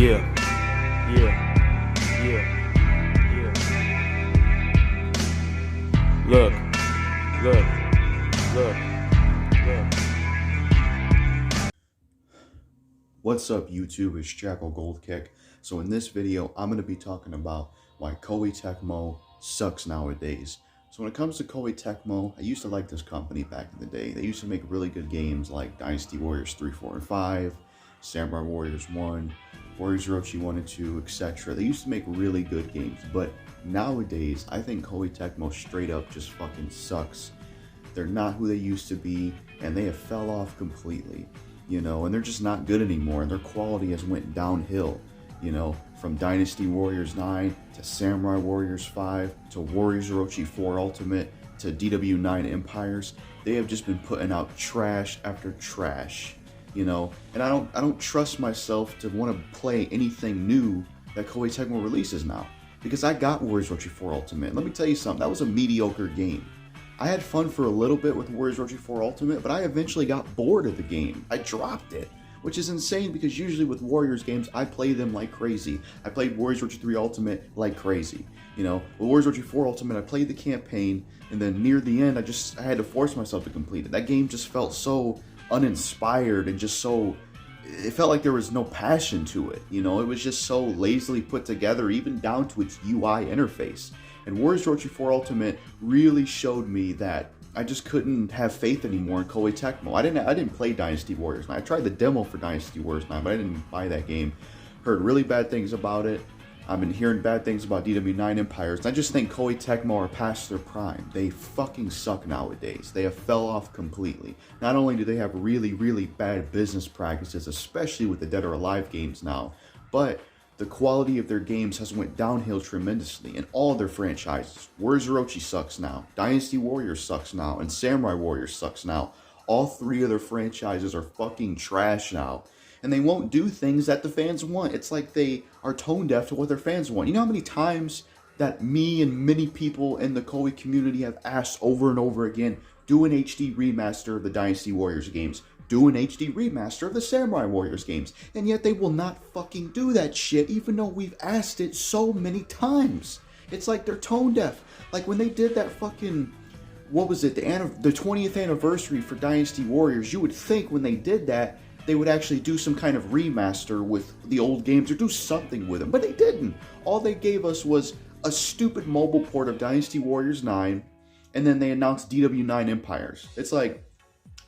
Yeah, yeah, yeah, yeah. Look, look, look, look. What's up YouTube, it's JackalGoldKick. So in this video, I'm going to be talking about why Koei Tecmo sucks nowadays. So when it comes to Koei Tecmo, I used to like this company back in the day. They used to make really good games like Dynasty Warriors 3, 4, and 5, Samurai Warriors 1, Warriors Orochi 1 and 2, etc. They used to make really good games, but nowadays, I think Koei Tecmo straight up just fucking sucks. They're not who they used to be, and they have fell off completely. And they're just not good anymore, and their quality has went downhill, from Dynasty Warriors 9 to Samurai Warriors 5 to Warriors Orochi 4 Ultimate to DW9 Empires. They have just been putting out trash after trash, and I don't trust myself to want to play anything new that Koei Tecmo releases now, because I got Warriors Orochi 4 Ultimate. Let me tell you something, that was a mediocre game. I had fun for a little bit with Warriors Orochi 4 Ultimate, but I eventually got bored of the game. I dropped it, which is insane because usually with Warriors games, I play them like crazy. I played Warriors Orochi 3 Ultimate like crazy. With Warriors Orochi 4 Ultimate, I played the campaign, and then near the end, I had to force myself to complete it. That game just felt so uninspired and just so... It felt like there was no passion to it, It was just so lazily put together, even down to its UI interface. And Warriors Orochi 4 Ultimate really showed me that I just couldn't have faith anymore in Koei Tecmo. I didn't play Dynasty Warriors 9. I tried the demo for Dynasty Warriors 9, but I didn't buy that game. Heard really bad things about it. I've been hearing bad things about DW9 Empires. And I just think Koei Tecmo are past their prime. They fucking suck nowadays. They have fell off completely. Not only do they have really, really bad business practices, especially with the Dead or Alive games now, but the quality of their games has went downhill tremendously in all their franchises. Warriors Orochi sucks now, Dynasty Warriors sucks now, and Samurai Warriors sucks now. All three of their franchises are fucking trash now. And they won't do things that the fans want. It's like they are tone deaf to what their fans want. You know how many times that me and many people in the Koei community have asked over and over again, do an HD remaster of the Dynasty Warriors games. Do an HD remaster of the Samurai Warriors games, and yet they will not fucking do that shit, even though we've asked it so many times. It's like they're tone deaf. Like when they did that fucking, what was it, the 20th anniversary for Dynasty Warriors, you would think when they did that, they would actually do some kind of remaster with the old games or do something with them, but they didn't. All they gave us was a stupid mobile port of Dynasty Warriors 9, and then they announced DW9 Empires. It's like,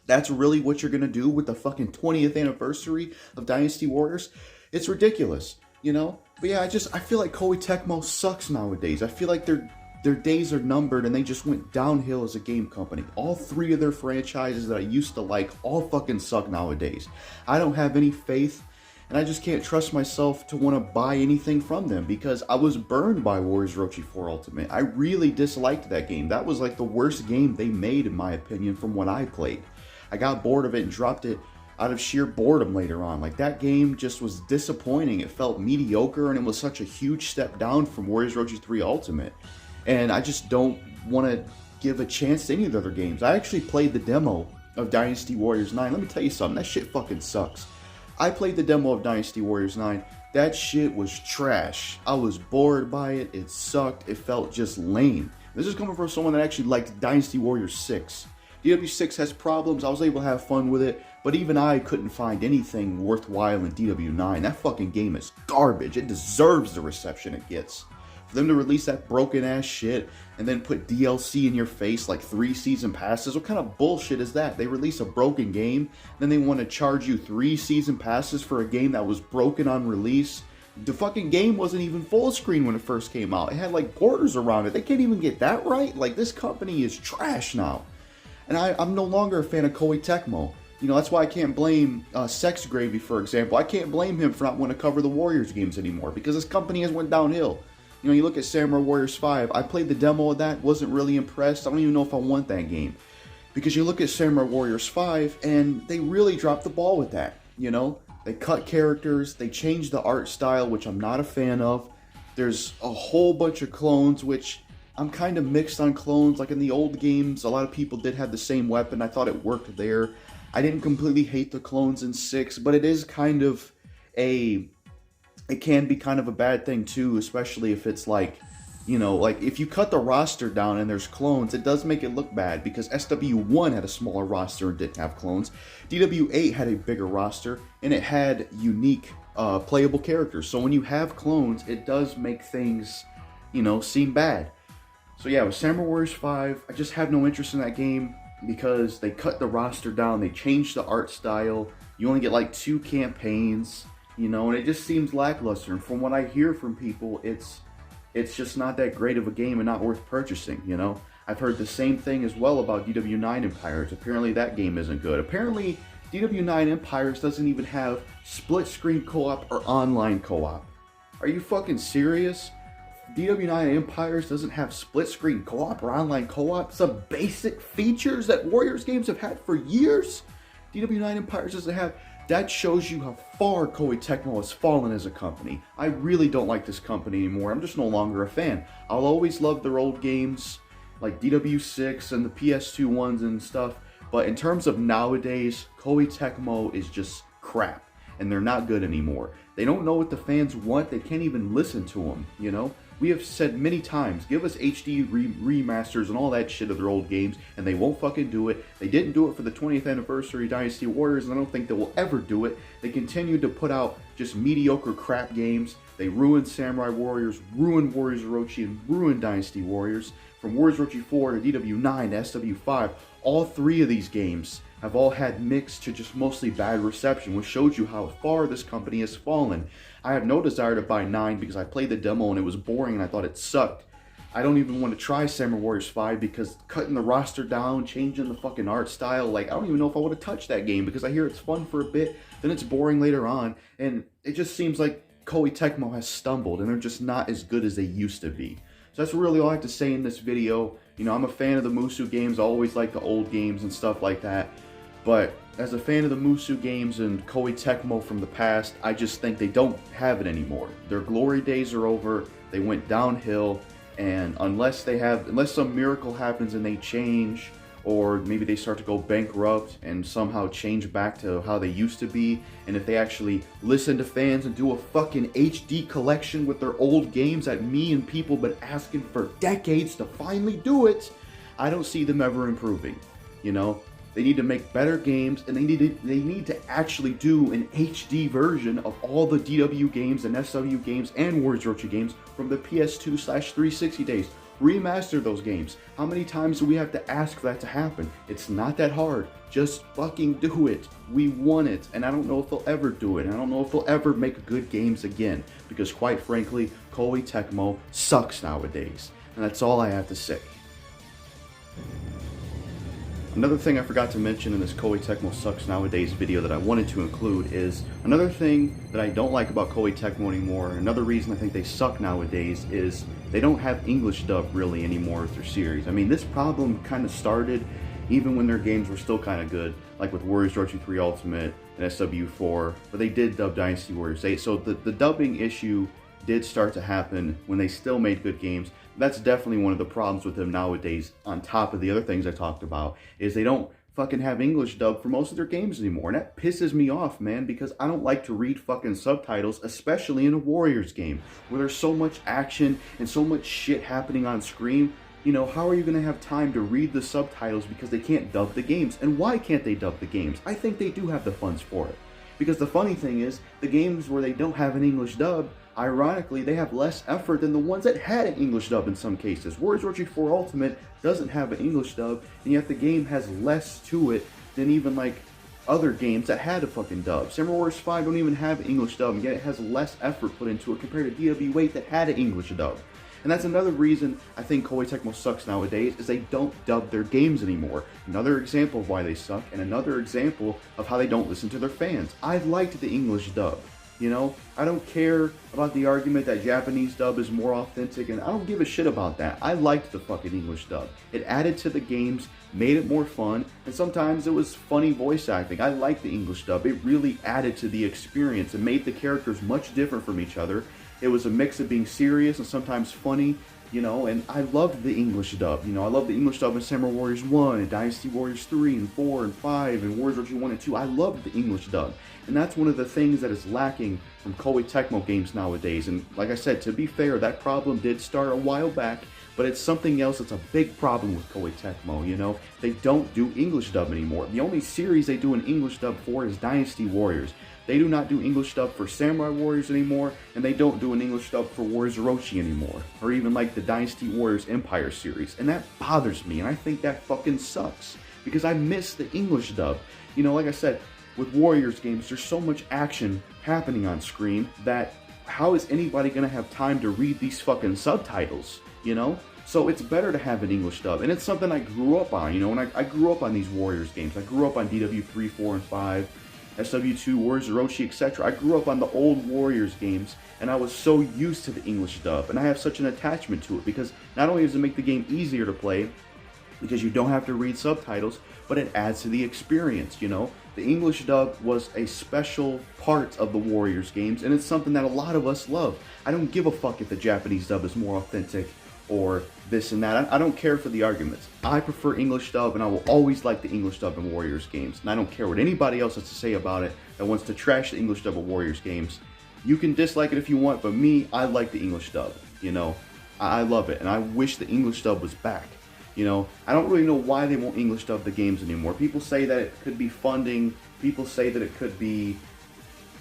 that's really what you're gonna do with the fucking 20th anniversary of Dynasty Warriors? It's ridiculous, But yeah, I feel like Koei Tecmo sucks nowadays. I feel like their days are numbered and they just went downhill as a game company. All three of their franchises that I used to like all fucking suck nowadays. I don't have any faith, and I just can't trust myself to want to buy anything from them because I was burned by Warriors Orochi 4 Ultimate. I really disliked that game. That was like the worst game they made, in my opinion, from what I played. I got bored of it and dropped it out of sheer boredom later on. Like, that game just was disappointing. It felt mediocre, and it was such a huge step down from Warriors Orochi 3 Ultimate. And I just don't want to give a chance to any of the other games. I actually played the demo of Dynasty Warriors 9. Let me tell you something, that shit fucking sucks. I played the demo of Dynasty Warriors 9. That shit was trash. I was bored by it. It sucked. It felt just lame. This is coming from someone that actually liked Dynasty Warriors 6. DW6 has problems. I was able to have fun with it, but even I couldn't find anything worthwhile in DW9. That fucking game is garbage. It deserves the reception it gets. For them to release that broken ass shit and then put DLC in your face like 3 season passes, what kind of bullshit is that? They release a broken game, then they want to charge you 3 season passes for a game that was broken on release. The fucking game wasn't even full screen when it first came out. It had like borders around it. They can't even get that right? Like, this company is trash now. And I'm no longer a fan of Koei Tecmo. That's why I can't blame Sex Gravy, for example. I can't blame him for not wanting to cover the Warriors games anymore because this company has went downhill. You look at Samurai Warriors 5. I played the demo of that, wasn't really impressed. I don't even know if I want that game. Because you look at Samurai Warriors 5, and they really dropped the ball with that, They cut characters, they changed the art style, which I'm not a fan of. There's a whole bunch of clones, which I'm kind of mixed on clones. Like in the old games, a lot of people did have the same weapon. I thought it worked there. I didn't completely hate the clones in 6, but it is kind of a it can be kind of a bad thing too, especially if it's like, you know, like if you cut the roster down and there's clones, it does make it look bad because SW1 had a smaller roster and didn't have clones. DW8 had a bigger roster and it had unique playable characters. So when you have clones, it does make things, you know, seem bad. So yeah, with Samurai Warriors 5, I just have no interest in that game because they cut the roster down, they changed the art style, you only get like 2 campaigns, you know, and it just seems lackluster. And from what I hear from people, it's just not that great of a game and not worth purchasing, you know? I've heard the same thing as well about DW9 Empires. Apparently that game isn't good. Apparently DW9 Empires doesn't even have split screen co-op or online co-op. Are you fucking serious? DW9 Empires doesn't have split screen co-op or online co-op? Some basic features that Warriors games have had for years? DW9 Empires doesn't have. That shows you how far Koei Tecmo has fallen as a company. I really don't like this company anymore. I'm just no longer a fan. I'll always love their old games, like DW6 and the PS2 ones and stuff. But in terms of nowadays, Koei Tecmo is just crap. And they're not good anymore. They don't know what the fans want. They can't even listen to them, you know? We have said many times, give us HD remasters and all that shit of their old games, and they won't fucking do it. They didn't do it for the 20th anniversary Dynasty Warriors, and I don't think they will ever do it. They continue to put out just mediocre crap games. They ruined Samurai Warriors, ruined Warriors Orochi, and ruined Dynasty Warriors. From Warriors Orochi 4 to DW9 to SW5, all 3 of these games have all had mixed to just mostly bad reception, which shows you how far this company has fallen. I have no desire to buy 9 because I played the demo and it was boring and I thought it sucked. I don't even want to try Samurai Warriors 5 because cutting the roster down, changing the fucking art style, like I don't even know if I would have touched that game because I hear it's fun for a bit, then it's boring later on, and it just seems like Koei Tecmo has stumbled and they're just not as good as they used to be. So that's really all I have to say in this video. You know, I'm a fan of the Musu games, I always like the old games and stuff like that. But as a fan of the Musu games and Koei Tecmo from the past, I just think they don't have it anymore. Their glory days are over, they went downhill, and unless some miracle happens and they change, or maybe they start to go bankrupt and somehow change back to how they used to be, and if they actually listen to fans and do a fucking HD collection with their old games that me and people been asking for decades to finally do it, I don't see them ever improving, you know? They need to make better games, and they need to actually do an HD version of all the DW games and SW games and Warriors Orochi games from the PS2/360 days. Remaster those games. How many times do we have to ask for that to happen? It's not that hard. Just fucking do it. We want it, and I don't know if they'll ever do it, and I don't know if they'll ever make good games again, because quite frankly, Koei Tecmo sucks nowadays. And that's all I have to say. Another thing I forgot to mention in this Koei Tecmo Sucks Nowadays video that I wanted to include is another thing that I don't like about Koei Tecmo anymore, another reason I think they suck nowadays, is they don't have English dub really anymore with their series. I mean, this problem kind of started even when their games were still kind of good, like with Warriors Orochi 3 Ultimate and SW4, but they did dub Dynasty Warriors 8, so the dubbing issue did start to happen when they still made good games. That's definitely one of the problems with them nowadays, on top of the other things I talked about, is they don't fucking have English dub for most of their games anymore. And that pisses me off, man, because I don't like to read fucking subtitles, especially in a Warriors game, where there's so much action and so much shit happening on screen. You know, how are you going to have time to read the subtitles because they can't dub the games? And why can't they dub the games? I think they do have the funds for it. Because the funny thing is, the games where they don't have an English dub, ironically, they have less effort than the ones that had an English dub in some cases. Warriors Orochi 4 Ultimate doesn't have an English dub, and yet the game has less to it than even like other games that had a fucking dub. Samurai Warriors 5 don't even have an English dub, and yet it has less effort put into it compared to DW8 that had an English dub. And that's another reason I think Koei Tecmo sucks nowadays, is they don't dub their games anymore. Another example of why they suck, and another example of how they don't listen to their fans. I liked the English dub. You know, I don't care about the argument that Japanese dub is more authentic, and I don't give a shit about that. I liked the fucking English dub. It added to the games, made it more fun, and sometimes it was funny voice acting. I liked the English dub. It really added to the experience and made the characters much different from each other. It was a mix of being serious and sometimes funny, you know, and I loved the English dub. You know, I love the English dub in Samurai Warriors 1, and Dynasty Warriors 3, and 4, and 5, and Warriors Orochi 1 and 2. I loved the English dub. And that's one of the things that is lacking from Koei Tecmo games nowadays. And like I said, to be fair, that problem did start a while back, but it's something else that's a big problem with Koei Tecmo, you know? They don't do English dub anymore. The only series they do an English dub for is Dynasty Warriors. They do not do English dub for Samurai Warriors anymore, and they don't do an English dub for Warriors Orochi anymore, or even like the Dynasty Warriors Empire series, and that bothers me, and I think that fucking sucks, because I miss the English dub. You know, like I said, with Warriors games, there's so much action happening on screen that how is anybody gonna have time to read these fucking subtitles, you know? So it's better to have an English dub, and it's something I grew up on, you know, and I grew up on these Warriors games. I grew up on DW3, 4, and 5, SW2, Warriors, Orochi, etc. I grew up on the old Warriors games, and I was so used to the English dub, and I have such an attachment to it, because not only does it make the game easier to play, because you don't have to read subtitles, but it adds to the experience, you know? The English dub was a special part of the Warriors games, and it's something that a lot of us love. I don't give a fuck if the Japanese dub is more authentic, or this and that. I don't care for the arguments. I prefer English dub, and I will always like the English dub in Warriors games. And I don't care what anybody else has to say about it that wants to trash the English dub of Warriors games. You can dislike it if you want, but me, I like the English dub, you know? I love it, and I wish the English dub was back. You know, I don't really know why they won't English dub the games anymore. People say that it could be funding. People say that it could be...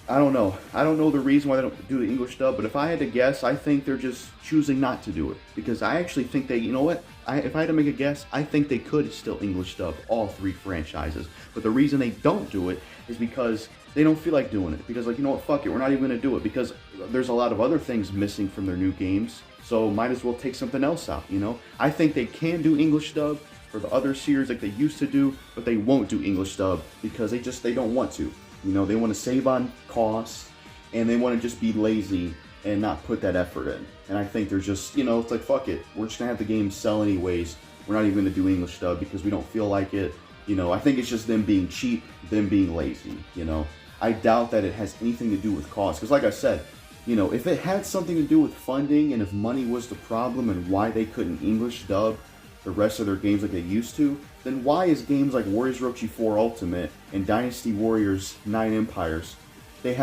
I don't know. I don't know the reason why they don't do the English dub, but if I had to guess, I think they're just choosing not to do it. Because I actually think they, you know what? If I had to make a guess, I think they could still English dub all 3 franchises. But the reason they don't do it is because they don't feel like doing it. Because, like, you know what? Fuck it. We're not even going to do it. Because there's a lot of other things missing from their new games. So might as well take something else out, you know? I think they can do English dub for the other series like they used to do, but they won't do English dub because they don't want to. You know, they want to save on costs, and they want to just be lazy and not put that effort in. And I think they're just, you know, it's like, fuck it. We're just going to have the game sell anyways. We're not even going to do English dub because we don't feel like it. You know, I think it's just them being cheap, them being lazy, you know. I doubt that it has anything to do with cost. Because like I said, you know, if it had something to do with funding and if money was the problem and why they couldn't English dub the rest of their games like they used to, then why is games like Warriors Orochi 4 Ultimate and Dynasty Warriors 9 Empires, they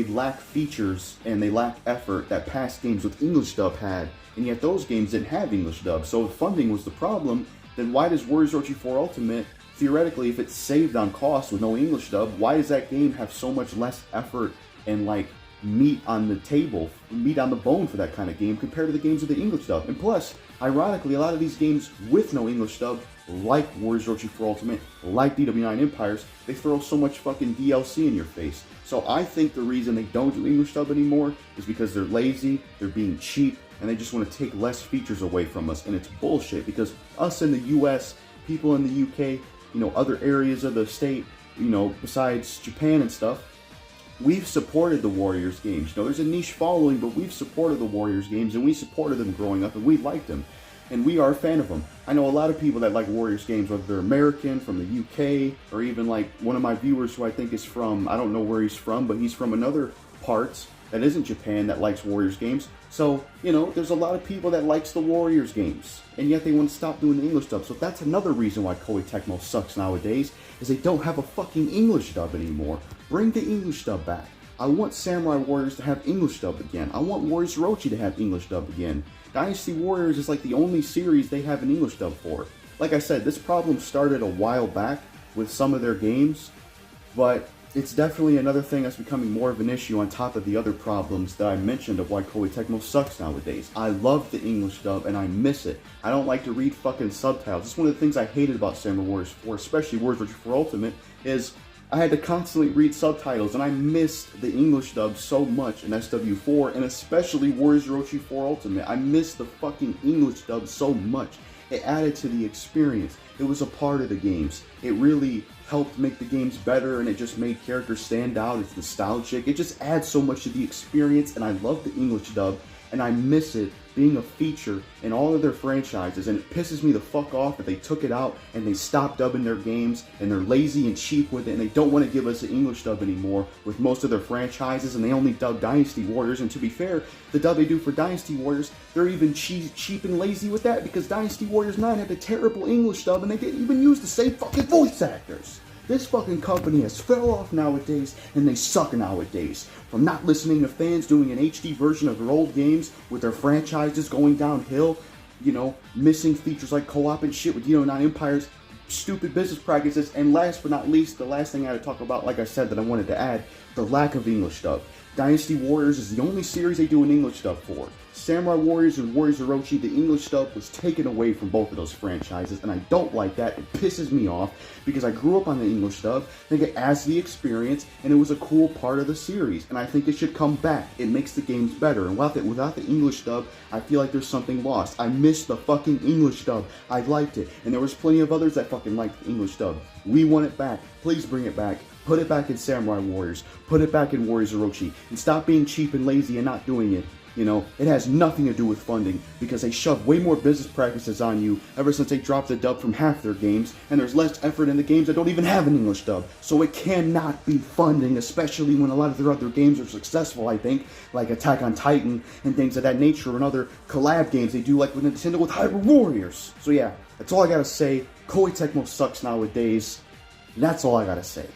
lack features and they lack effort that past games with English dub had, and yet those games didn't have English dub. So if funding was the problem, then why does Warriors Orochi 4 Ultimate, theoretically, if it's saved on cost with no English dub, why does that game have so much less effort and like meat on the table, meat on the bone for that kind of game compared to the games with the English dub? And plus, ironically, a lot of these games with no English dub, like Warriors Orochi 4 Ultimate, like DW9 Empires, they throw so much fucking DLC in your face. So I think the reason they don't do English dub anymore is because they're lazy, they're being cheap, and they just want to take less features away from us. And it's bullshit, because us in the US, people in the UK, you know, other areas of the state, you know, besides Japan and stuff, we've supported the Warriors games. You know, there's a niche following, but we've supported the Warriors games, and we supported them growing up, and we liked them. And we are a fan of them. I know a lot of people that like Warriors games, whether they're American, from the UK, or even like one of my viewers who I think is from, I don't know where he's from, but he's from another part that isn't Japan that likes Warriors games. So, you know, there's a lot of people that likes the Warriors games, and yet they want to stop doing the English dub. So that's another reason why Koei Tecmo sucks nowadays, is they don't have a fucking English dub anymore. Bring the English dub back. I want Samurai Warriors to have English dub again. I want Warriors Orochi to have English dub again. Dynasty Warriors is like the only series they have an English dub for. Like I said, this problem started a while back with some of their games, but it's definitely another thing that's becoming more of an issue on top of the other problems that I mentioned of why Koei Tecmo sucks nowadays. I love the English dub and I miss it. I don't like to read fucking subtitles. It's one of the things I hated about Samurai Warriors 4, especially Warriors Orochi 4 Ultimate, is I had to constantly read subtitles, and I missed the English dub so much in SW4, and especially Warriors Orochi 4 Ultimate. I missed the fucking English dub so much. It added to the experience. It was a part of the games. It really helped make the games better, and it just made characters stand out. It's nostalgic. It just adds so much to the experience, and I love the English dub. and I miss it being a feature in all of their franchises, and it pisses me the fuck off that they took it out and they stopped dubbing their games, and they're lazy and cheap with it, and they don't want to give us an English dub anymore with most of their franchises, and they only dub Dynasty Warriors. And to be fair, the dub they do for Dynasty Warriors, they're even cheap and lazy with that, because Dynasty Warriors 9 had a terrible English dub and they didn't even use the same fucking voice actors. This fucking company has fell off nowadays, and they suck nowadays. From not listening to fans, doing an HD version of their old games with their franchises going downhill, you know, missing features like co-op and shit with DW1 Empire's stupid business practices, and last but not least, the last thing I had to talk about, like I said, that I wanted to add, the lack of English dub. Dynasty Warriors is the only series they do an English dub for. Samurai Warriors and Warriors Orochi, the English dub was taken away from both of those franchises, and I don't like that. It pisses me off, because I grew up on the English dub, I think it adds the experience, and it was a cool part of the series, and I think it should come back. It makes the games better, and without the English dub, I feel like there's something lost. I missed the fucking English dub. I liked it, and there was plenty of others that fucking liked the English dub. We want it back. Please bring it back. Put it back in Samurai Warriors. Put it back in Warriors Orochi. And stop being cheap and lazy and not doing it. You know, it has nothing to do with funding, because they shove way more business practices on you ever since they dropped the dub from half their games, and there's less effort in the games that don't even have an English dub. So it cannot be funding, especially when a lot of their other games are successful, I think, like Attack on Titan and things of that nature, and other collab games they do, like with Nintendo with Hybrid Warriors. So yeah, that's all I gotta say. Koei Tecmo sucks nowadays. That's all I gotta say.